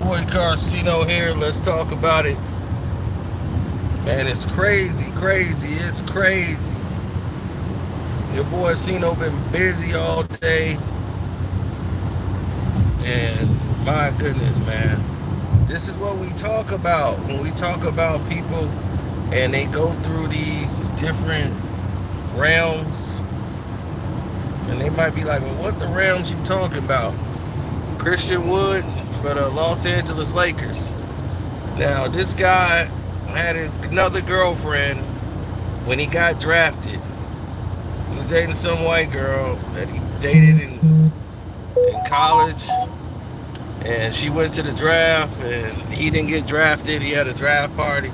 boy Carcino here. Let's talk about it. Man, it's crazy, it's crazy. Your boy Cino been busy all day. And my goodness, man. This is what we talk about when we talk about people and they go through these different realms. And they might be like, well, what the realms you talking about? Christian Wood for the Los Angeles Lakers. Now, this guy had another girlfriend when he got drafted. He was dating some white girl that he dated in college. And she went to the draft, and he didn't get drafted. He had a draft party.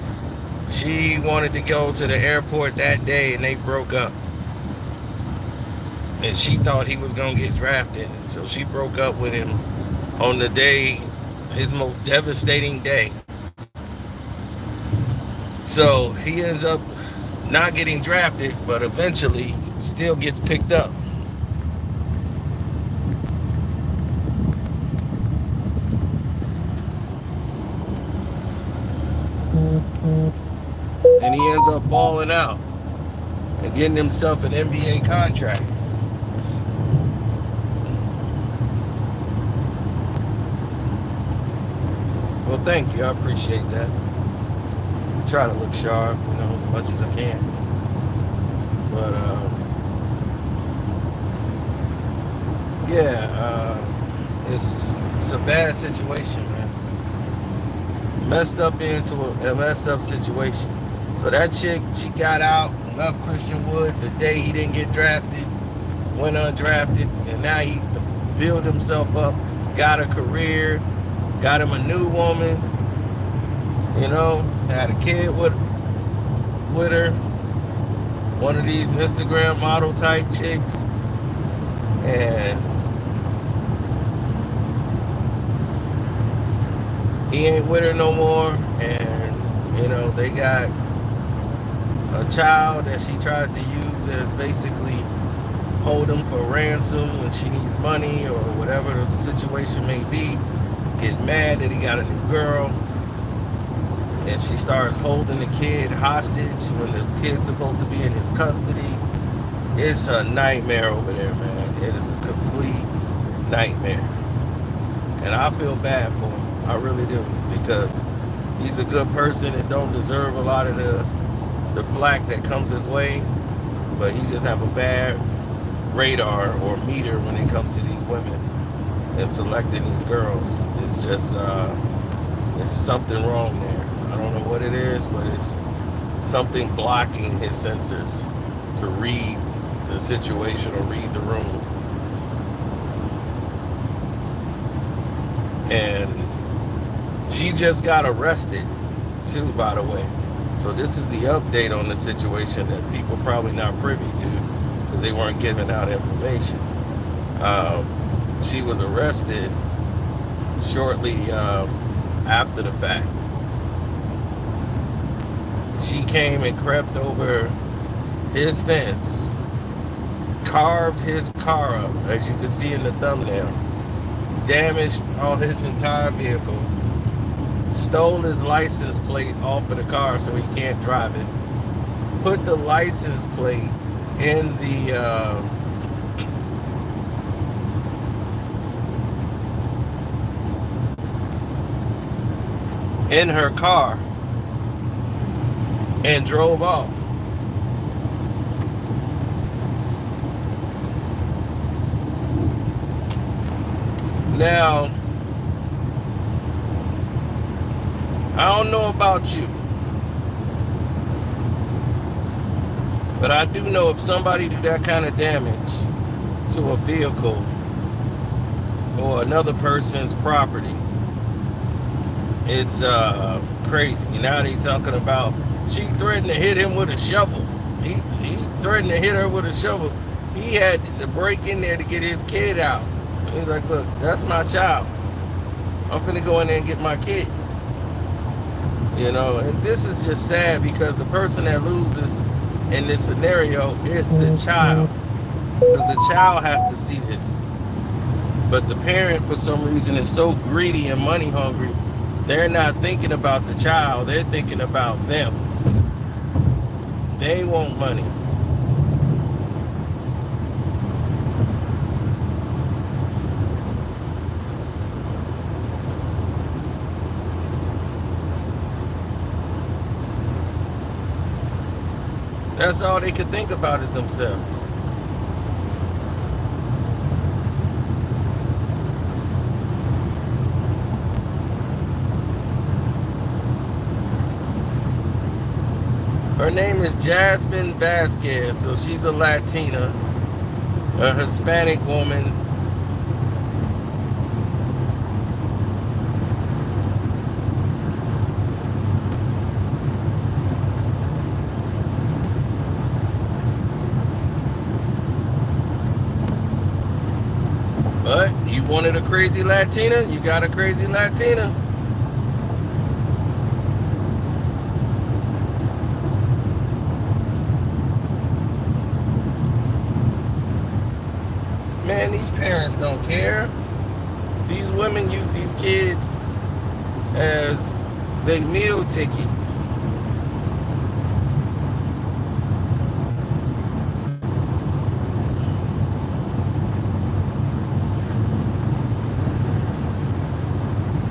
She wanted to go to the airport that day, and they broke up. And she thought he was going to get drafted. So she broke up with him on the day, his most devastating day. So he ends up not getting drafted, but eventually still gets picked up. And he ends up balling out and getting himself an NBA contract. Well, thank you. I appreciate that. Try to look sharp, as much as I can. But, it's a bad situation, man. Messed up into a messed up situation. So that chick, she got out, left Christian Wood the day he didn't get drafted, went undrafted, and now he built himself up, got a career, got him a new woman, had a kid with her, one of these Instagram model type chicks, and he ain't with her no more, and they got a child that she tries to use as basically hold him for ransom when she needs money or whatever the situation may be. Get mad that he got a new girl, and she starts holding the kid hostage when the kid's supposed to be in his custody. It's a nightmare over there, man. It is a complete nightmare. And I feel bad for him. I really do, because he's a good person and don't deserve a lot of the flack that comes his way, but he just have a bad radar or meter when it comes to these women and selecting these girls. It's just it's something wrong there. I don't know what it is, but it's something blocking his sensors to read the situation or read the room. And she just got arrested too, by the way. So this is the update on the situation that people probably not privy to because they weren't giving out information. She was arrested shortly after the fact. She came and crept over his fence, carved his car up, as you can see in the thumbnail, damaged all his entire vehicle, stole his license plate off of the car so he can't drive it, put the license plate in in her car and drove off. Now, I don't know about you, but I do know if somebody do that kind of damage to a vehicle or another person's property, it's crazy. Now they talking about she threatened to hit him with a shovel. He threatened to hit her with a shovel. He had to break in there to get his kid out. He's like, look, that's my child. I'm finna go in there and get my kid. And this is just sad because the person that loses in this scenario is the child. Because the child has to see this. But the parent, for some reason, is so greedy and money hungry, they're not thinking about the child, they're thinking about them. They want money. That's all they could think about is themselves. Her name is Jasmine Vasquez, so she's a Latina, a Hispanic woman. But you wanted a crazy Latina, you got a crazy Latina. Man, these parents don't care. These women use these kids as their meal ticket.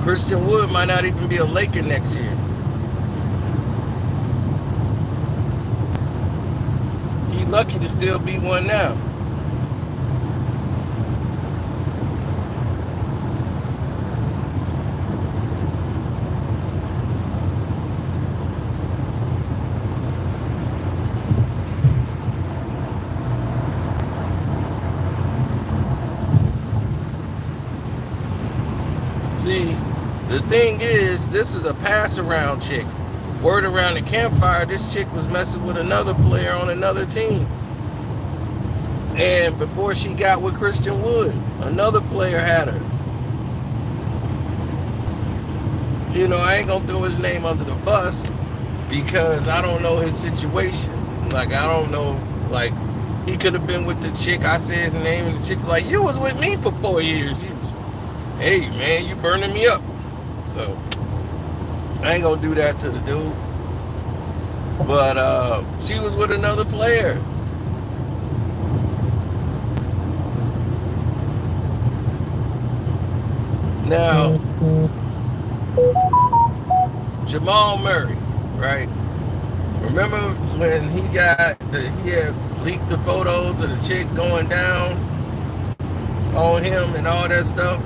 Christian Wood might not even be a Laker next year. He's lucky to still be one now. See, the thing is, this is a pass-around chick. Word around the campfire, this chick was messing with another player on another team. And before she got with Christian Wood, another player had her. You know, I ain't gonna throw his name under the bus because I don't know his situation. Like, I don't know, like, he could have been with the chick, I said his name, and the chick like, you was with me for 4 years. He was, hey, man, you burning me up. So, I ain't gonna do that to the dude. But she was with another player. Now, Jamal Murray, right? Remember when he had leaked the photos of the chick going down on him and all that stuff,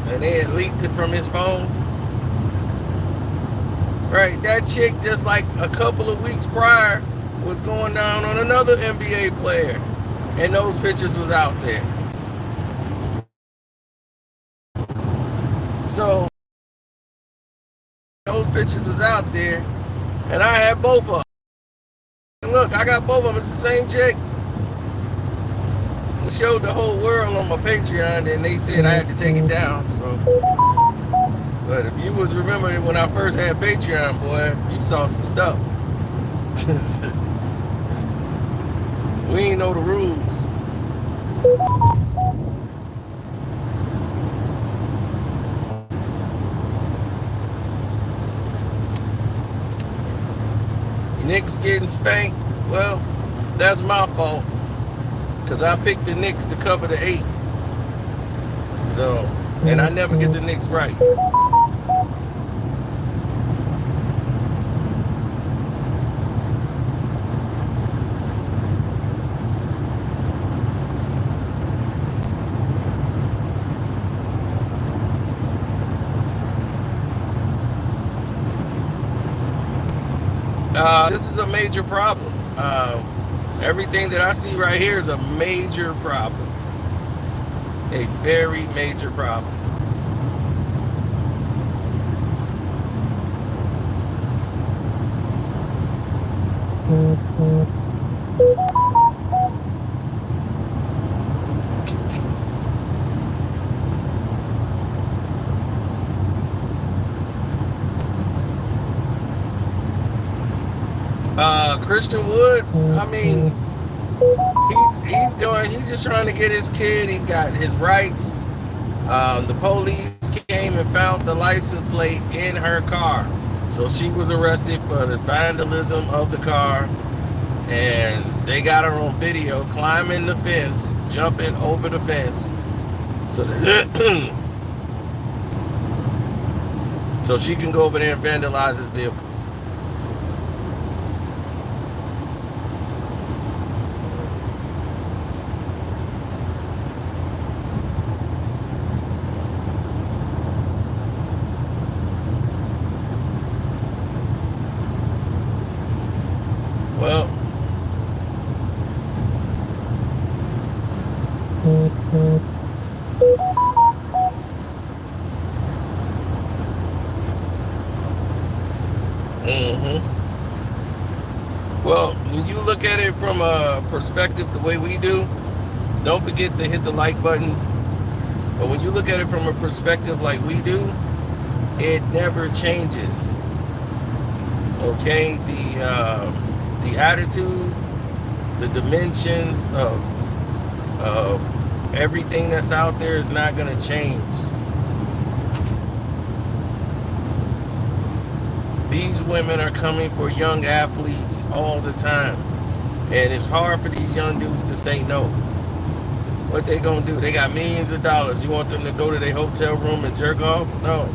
and they had leaked it from his phone? Right, that chick just like a couple of weeks prior was going down on another NBA player, and those pictures was out there. So those pictures was out there, and I had both of them. And look, I got both of them. It's the same chick. I showed the whole world on my Patreon, and they said I had to take it down. So, but if you was remembering when I first had Patreon, boy, you saw some stuff. We ain't know the rules. Knicks getting spanked. Well, that's my fault, because I picked the Knicks to cover the 8. So, and I never get the Knicks right. This is a major problem. Everything that I see right here is a major problem. A very major problem. Christian Wood, I mean, he's just trying to get his kid. He got his rights. The police came and found the license plate in her car. So she was arrested for the vandalism of the car, and they got her on video climbing the fence, jumping over the fence. So, so she can go over there and vandalize his vehicle. Well, well, when you look at it from a perspective the way we do, don't forget to hit the like button. But when you look at it from a perspective like we do, it never changes. Okay, the attitude, the dimensions of everything that's out there is not going to change. These women are coming for young athletes all the time, and it's hard for these young dudes to say no. What they gonna do? They got millions of dollars. You want them to go to their hotel room and jerk off? No.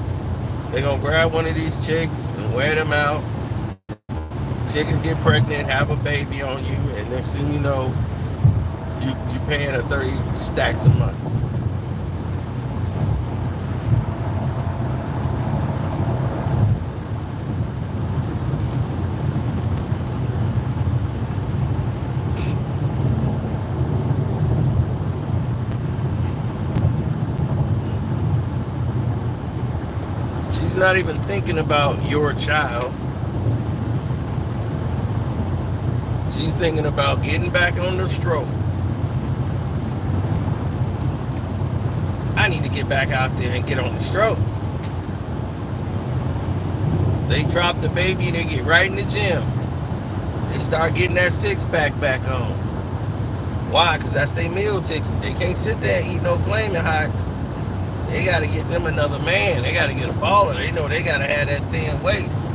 They gonna grab one of these chicks and wear them out. Chick can get pregnant, have a baby on you, and next thing you know, you paying her 30 stacks a month. She's not even thinking about your child. She's thinking about getting back on the stroke. I need to get back out there and get on the stroke. They drop the baby, they get right in the gym. They start getting that six-pack back on. Why? Because that's their meal ticket. They can't sit there and eat no Flaming Hots. They got to get them another man. They got to get a baller. They know they got to have that thin waist.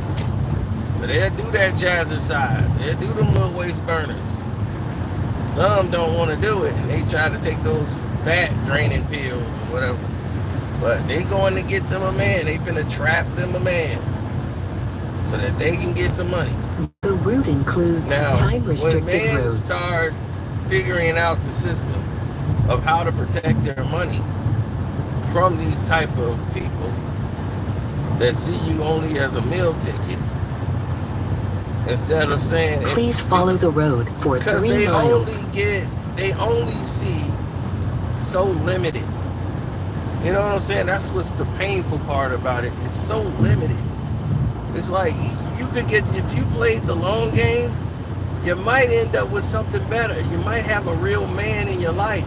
So they'll do that jazzercise. They'll do them little waist burners. Some don't want to do it, and they try to take those fat draining pills or whatever. But they going to get them a man. They finna trap them a man so that they can get some money. The route includes time-restricted when men roads. start figuring out the system of how to protect their money from these type of people that see you only as a meal ticket, instead of saying, please follow the road for 3 miles. They only see so limited. You know what I'm saying? That's what's the painful part about it. It's so limited. It's like you could get, if you played the long game, you might end up with something better. You might have a real man in your life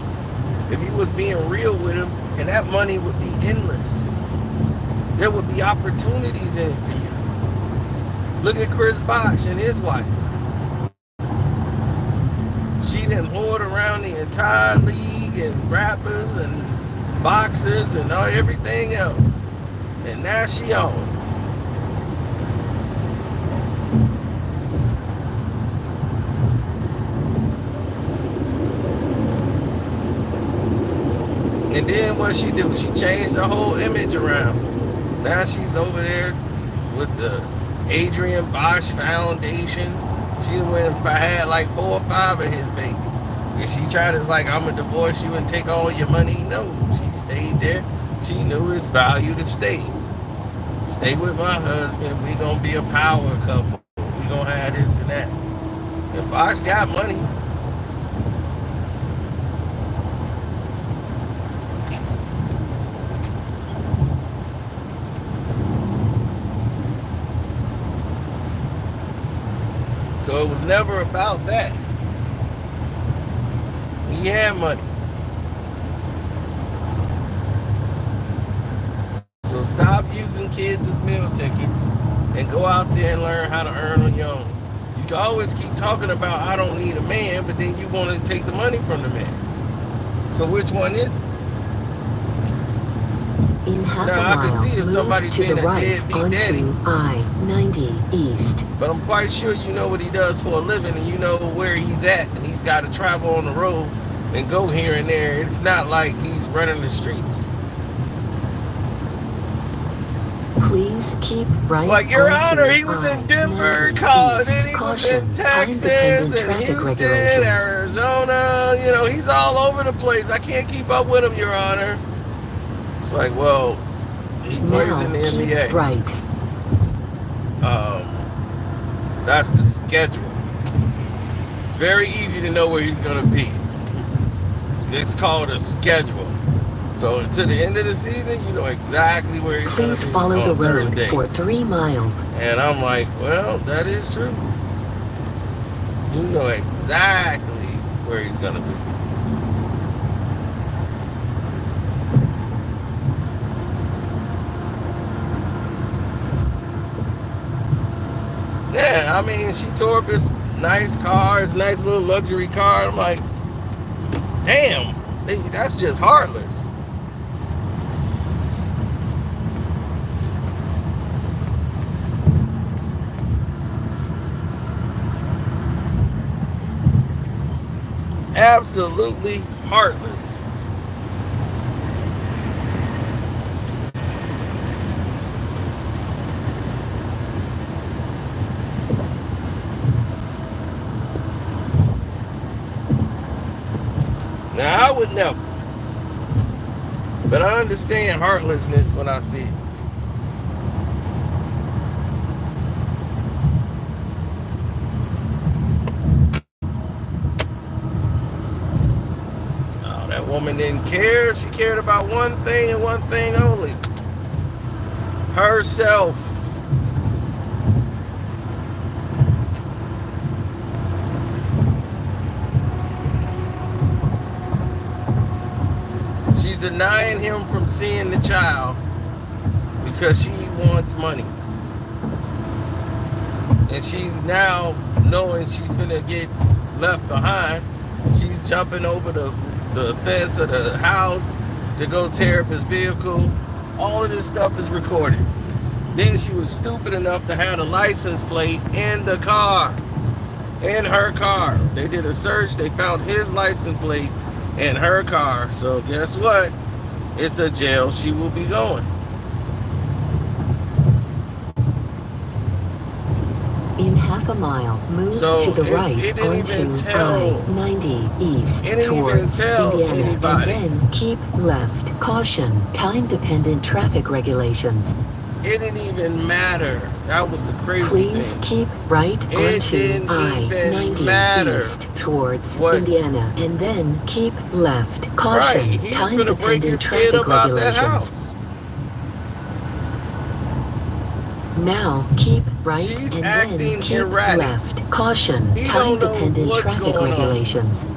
if you was being real with him, and that money would be endless. There would be opportunities in it for you. Look at Chris Bosh and his wife. She done whored around the entire league and rappers and boxers and everything else. And now she on. And then what she do? She changed the whole image around. Now she's over there with the Adrian Bosh Foundation. She went and had like 4 or 5 of his babies. And she tried to like, I'm gonna divorce you and take all your money. No, she stayed there. She knew it's value to stay. Stay with my husband. We gonna be a power couple. We gonna have this and that. And Bosh got money. So it was never about that. He had money. So stop using kids as meal tickets and go out there and learn how to earn on your own. You can always keep talking about, I don't need a man, but then you want to take the money from the man. So which one is it? In half Now, a I can mile, see if move somebody's to being the a right deadbeat daddy, onto I-90 East. but I'm quite sure you know what he does for a living and you know where he's at, and he's got to travel on the road and go here and there. It's not like he's running the streets. Please keep right. Like, Your onto Honor, he was in Denver, then he was in Texas, and Houston, Arizona. You know, he's all over the place. I can't keep up with him, Your Honor. It's like, well, he plays in the NBA. Right. That's the schedule. It's very easy to know where he's going to be. It's called a schedule. So to the end of the season, you know exactly where he's going to be. Please follow on the certain road days. for 3 miles. And I'm like, well, that is true. You know exactly where he's going to be. Yeah, I mean, she tore up his nice car, his nice little luxury car. I'm like, damn, that's just heartless. Absolutely heartless. Now, I would never, but I understand heartlessness when I see it. Oh, that woman didn't care. She cared about one thing and one thing only: herself. She's denying him from seeing the child because she wants money. And she's now knowing she's gonna get left behind. She's jumping over the fence of the house to go tear up his vehicle. All of this stuff is recorded. Then she was stupid enough to have a license plate in the car. In her car. They did a search, they found his license plate in her car. So guess what? It's a jail she will be going. In half a mile, move to the right onto I-90 East towards Indiana, and then keep left. Caution, time-dependent traffic regulations. It didn't even matter. That was the crazy Please thing. keep right onto I-90 East towards Indiana, and then keep left. Caution, Right. He was gonna break his time-dependent kid traffic up out that regulations. house. Now keep right She's and acting then keep erratic. left. Caution, He don't know time-dependent what's traffic going on. regulations. He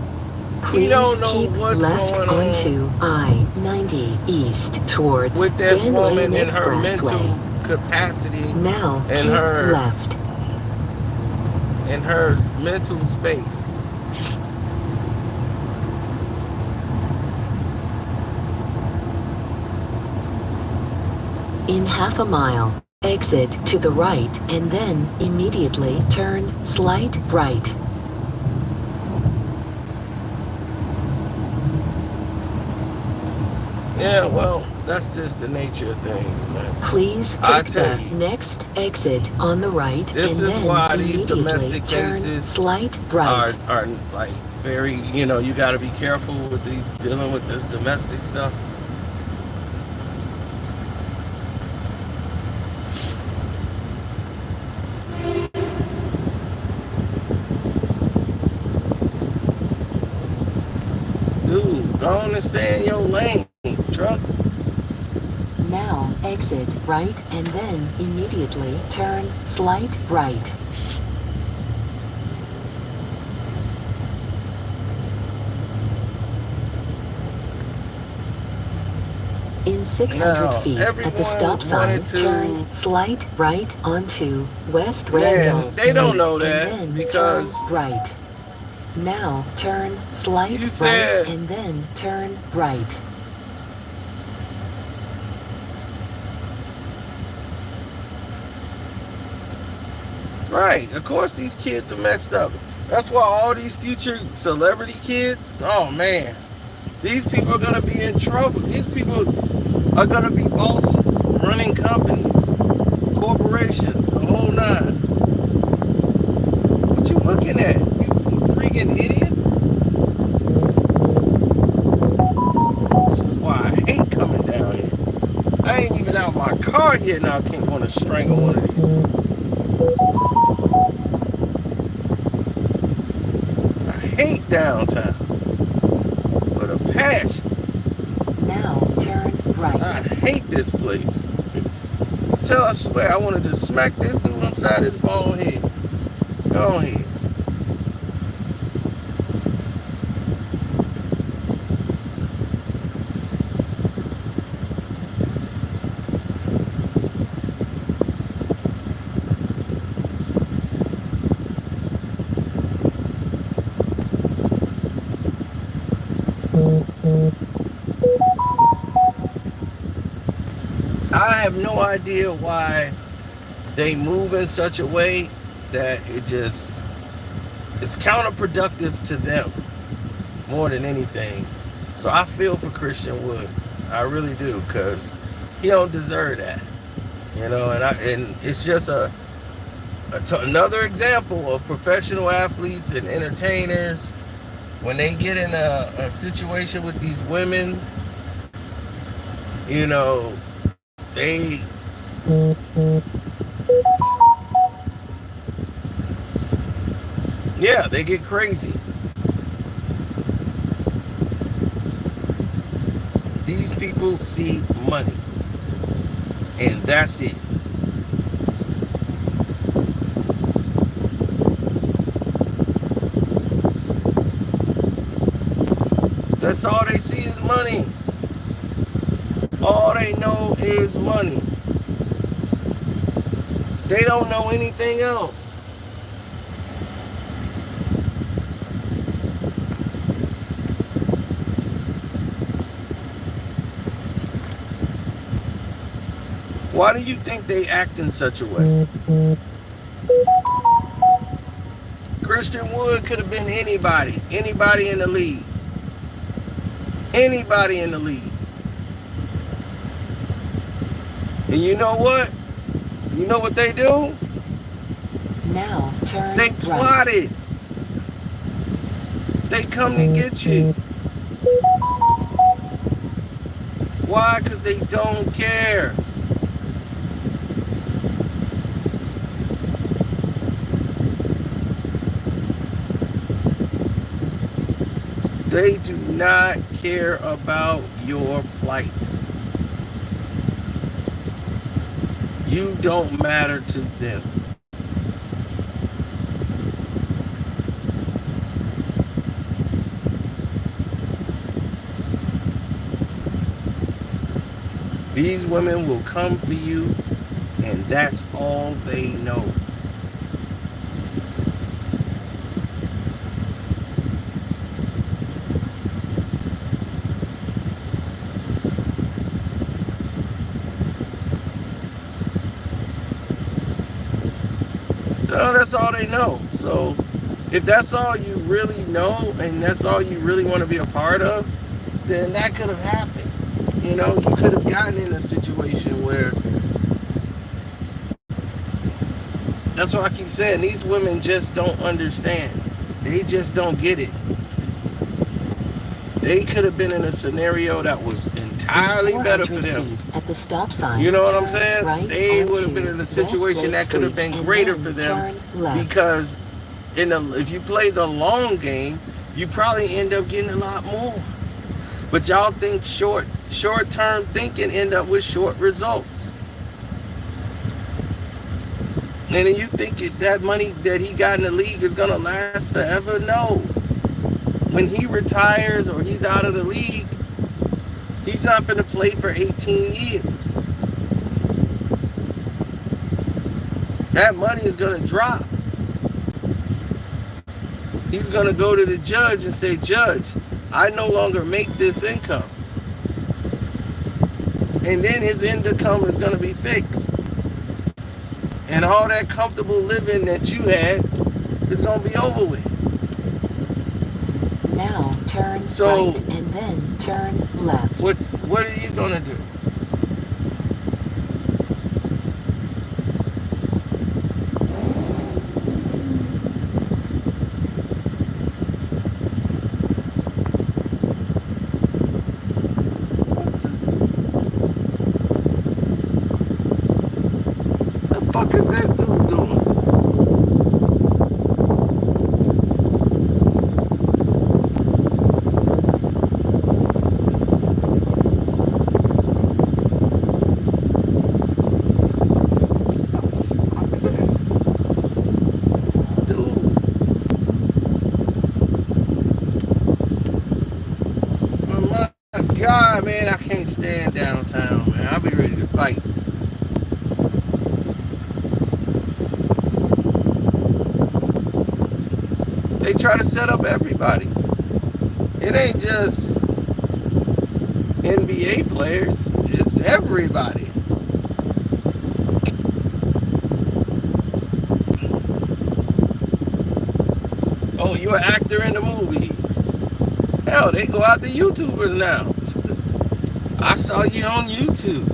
Please don't know keep what's left going on onto I-90 East towards with this Dan woman Lane in her mental Expressway. capacity, Now and keep her left. in her mental space. In half a mile, exit to the right and then immediately turn slight right. Yeah, well, that's just the nature of things, man. Please take the next exit on the right, This and is then why these immediately domestic turn cases slight right. are like very, you know, you got to be careful with these, dealing with this domestic stuff. Dude, go on and stay in your lane, truck. Now exit right and then immediately turn slight right. In 600 feet at the stop sign, turn slight right onto West Randolph they don't Street, know that and then because turn right. Now turn slight you right said and then turn right. Right. Of course these kids are messed up. That's why all these future celebrity kids, oh man, these people are going to be in trouble. These people are going to be bosses, running companies, corporations, the whole nine. What you looking at? You freaking idiot. This is why I hate coming down here. I ain't even out my car yet and I can't want to strangle one of these dudes. I hate downtown with a passion. Now turn right. I hate this place. So I swear I want to just smack this dude upside his bald head. Go ahead. I have no idea why they move in such a way that it's counterproductive to them more than anything. So I feel for Christian Wood. I really do, because he don't deserve that. You know, and it's just another example of professional athletes and entertainers when they get in a situation with these women, you know, they get crazy. These people see money, and that's it. That's all they see is money. All they know is money. They don't know anything else. Why do you think they act in such a way? Christian Wood could have been anybody in the league. Anybody in the league. And you know what? You know what they do? Now turn They plotted. right. They come to get you. Why? Because they don't care. They do not care about your plight. You don't matter to them. These women will come for you, and that's all they know. No, that's all they know. So if that's all you really know and that's all you really want to be a part of, then that could have happened. You know, you could have gotten in a situation where, that's why I keep saying, these women just don't understand. They just don't get it. They could have been in a scenario that was entirely better for them. At the stop sign, you know what I'm saying? Right, they would have been in a situation that could have been greater for them, because if you play the long game, you probably end up getting a lot more. But y'all think short-term thinking end up with short results. And then you think that money that he got in the league is gonna last forever? No. When he retires or he's out of the league, he's not going to play for 18 years. That money is going to drop. He's going to go to the judge and say, "Judge, I no longer make this income." And then his income is going to be fixed. And all that comfortable living that you had is going to be over with. Now turn right and then turn left. What are you going to do? What the fuck is this dude doing? God, man, I can't stand downtown, man. I'll be ready to fight. They try to set up everybody. It ain't just NBA players. It's everybody. Oh, you're an actor in the movie. Hell, they go out to YouTubers now. I saw you on YouTube.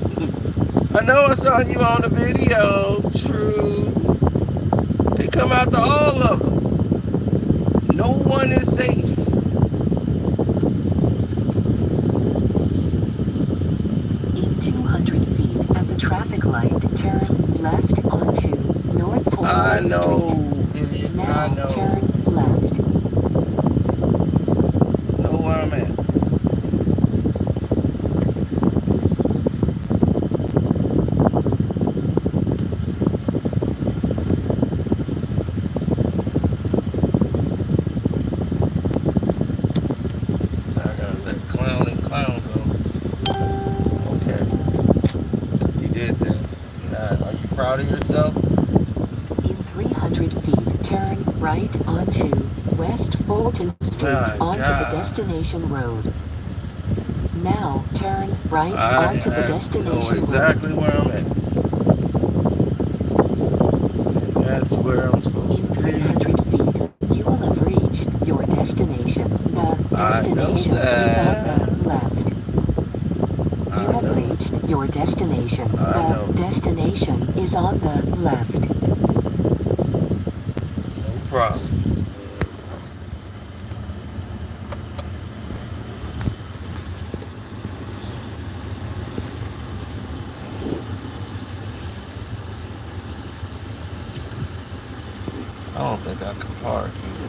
I know I saw you on the video. True. They come out to all of us. No one is safe. In 200 feet at the traffic light, turn left onto North Holstein Street. I know, idiot. Now I know. Turn left. Know where I'm at. Proud of yourself? In 300 feet, turn right onto West Fulton Street onto the destination road. Now turn right onto the destination know exactly where I'm at. And that's where I'm supposed to be. In 300 feet, you will have reached your destination. The destination is on the left. You have reached your destination. The destination is on the left. No problem. I don't think I can park here.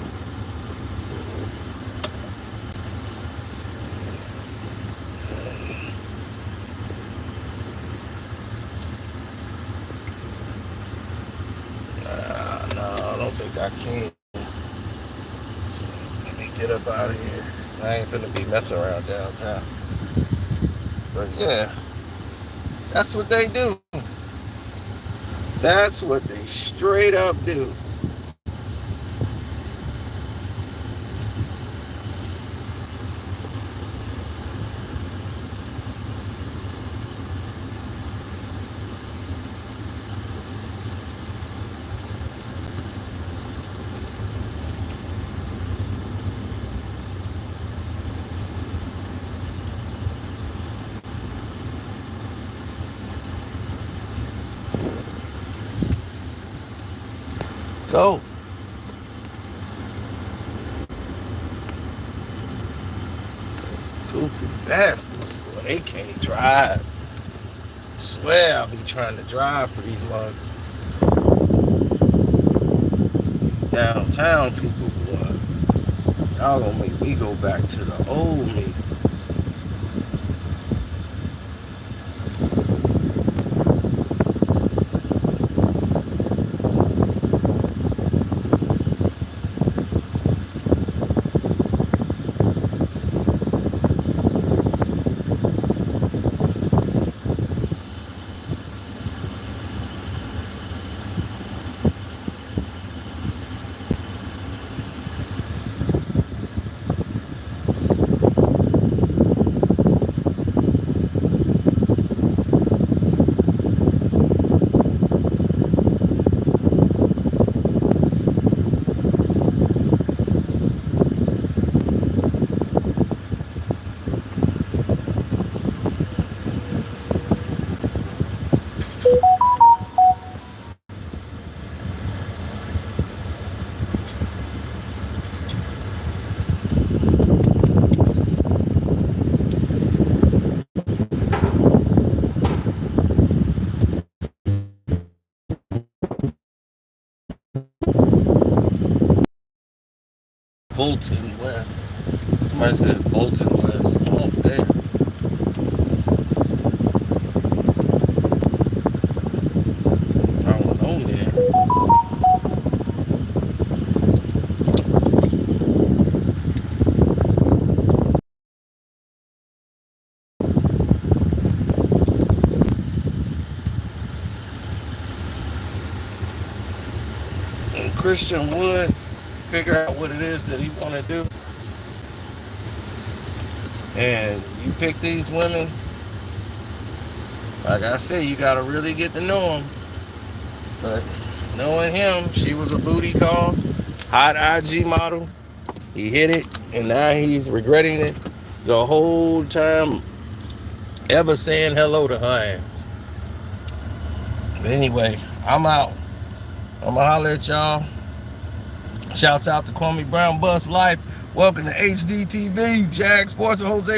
I can't. So let me get up out of here. I ain't finna be messing around downtown. But yeah, that's what they do. That's what they straight up do. Go. Goofy bastards, boy, they can't drive. Swear I'll be trying to drive for these mugs. Downtown people, boy. Y'all gonna make me go back to the old me. Fulton West. Somebody said Fulton West. Oh, there. I was on there. And Christian Wood figure out what it is that he want to do. And you pick these women, like I said, you got to really get to know them. But knowing him, she was a booty call, hot IG model. He hit it, and now he's regretting it the whole time ever saying hello to her ass. But anyway, I'm out. I'm going to holler at y'all. Shouts out to Kwame Brown Bus Life. Welcome to HDTV, Jag Sports and Jose